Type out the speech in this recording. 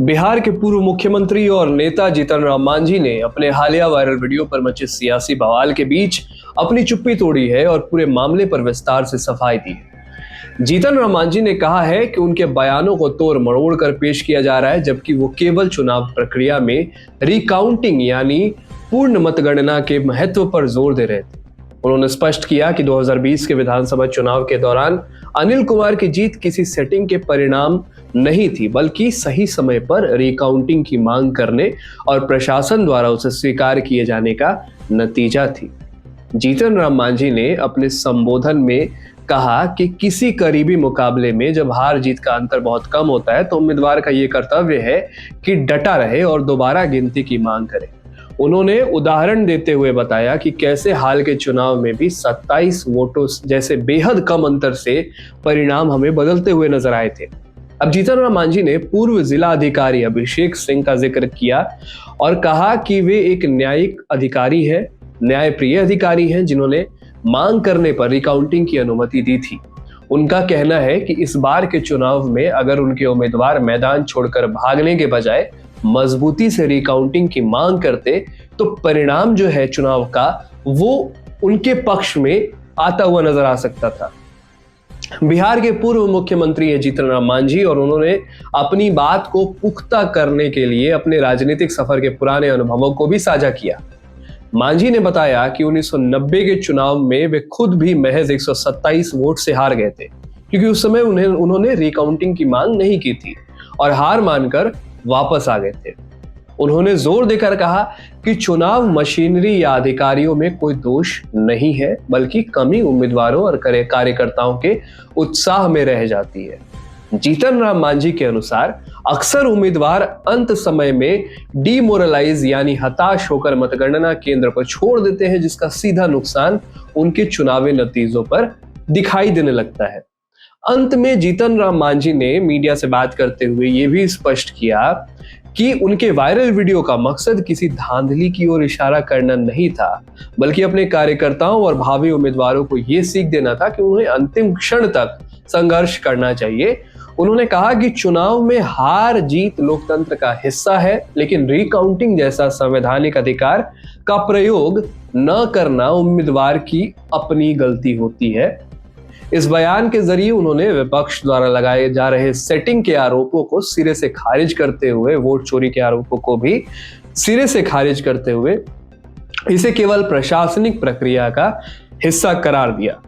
बिहार के पूर्व मुख्यमंत्री और नेता जीतन राम मांझी ने अपने हालिया वायरल वीडियो पर मचे सियासी बवाल के बीच अपनी चुप्पी तोड़ी है और पूरे मामले पर विस्तार से सफाई दी है। जीतन राम मांझी ने कहा है कि उनके बयानों को तोड़ मरोड़ कर पेश किया जा रहा है, जबकि वो केवल चुनाव प्रक्रिया में रिकाउंटिंग यानी पूर्ण मतगणना के महत्व पर जोर दे रहे थे। उन्होंने स्पष्ट किया कि 2020 के विधानसभा चुनाव के दौरान अनिल कुमार की जीत किसी सेटिंग के परिणाम नहीं थी, बल्कि सही समय पर रिकाउंटिंग की मांग करने और प्रशासन द्वारा उसे स्वीकार किए जाने का नतीजा थी। जीतन राम मांझी ने अपने संबोधन में कहा कि किसी करीबी मुकाबले में जब हार जीत का अंतर बहुत कम होता है तो उम्मीदवार का ये कर्तव्य है कि डटा रहे और दोबारा गिनती की मांग करे। उन्होंने उदाहरण देते हुए बताया कि कैसे हाल के चुनाव में भी 27 वोटों जैसे बेहद कम अंतर से परिणाम हमें बदलते हुए नजर आए थे। अब जीतन राम मांझी ने पूर्व जिला अधिकारी अभिषेक सिंह का जिक्र किया और कहा कि वे एक न्यायिक अधिकारी है, न्यायप्रिय अधिकारी हैं, जिन्होंने मांग करने पर रिकाउंटिंग की अनुमति दी थी। उनका कहना है कि इस बार के चुनाव में अगर उनके उम्मीदवार मैदान छोड़कर भागने के बजाय मजबूती से रिकाउंटिंग की मांग करते तो परिणाम जो है चुनाव का वो उनके पक्ष में आता हुआ नजर आ सकता था। बिहार के पूर्व मुख्यमंत्री है जीतन राम मांझी और उन्होंने अपनी बात को पुख्ता करने के लिए अपने राजनीतिक सफर के पुराने अनुभवों को भी साझा किया। मांझी ने बताया कि 1990 के चुनाव में वे खुद भी महज 127 वोट से हार गए थे, क्योंकि उस समय उन्होंने रिकाउंटिंग की मांग नहीं की थी और हार मानकर वापस आ गए थे। उन्होंने जोर देकर कहा कि चुनाव मशीनरी या अधिकारियों में कोई दोष नहीं है, बल्कि कमी उम्मीदवारों और कार्यकर्ताओं के उत्साह में रह जाती है। जीतन राम मांझी के अनुसार अक्सर उम्मीदवार अंत समय में डीमोरलाइज यानी हताश होकर मतगणना केंद्र पर छोड़ देते हैं, जिसका सीधा नुकसान उनके चुनावी नतीजों पर दिखाई देने लगता है। अंत में जीतन राम मांझी ने मीडिया से बात करते हुए यह भी स्पष्ट किया कि उनके वायरल वीडियो का मकसद किसी धांधली की ओर इशारा करना नहीं था, बल्कि अपने कार्यकर्ताओं और भावी उम्मीदवारों को यह सीख देना था कि उन्हें अंतिम क्षण तक संघर्ष करना चाहिए। उन्होंने कहा कि चुनाव में हार जीत लोकतंत्र का हिस्सा है, लेकिन रिकाउंटिंग जैसा संवैधानिक अधिकार का प्रयोग न करना उम्मीदवार की अपनी गलती होती है। इस बयान के जरिए उन्होंने विपक्ष द्वारा लगाए जा रहे सेटिंग के आरोपों को सिरे से खारिज करते हुए, वोट चोरी के आरोपों को भी सिरे से खारिज करते हुए इसे केवल प्रशासनिक प्रक्रिया का हिस्सा करार दिया।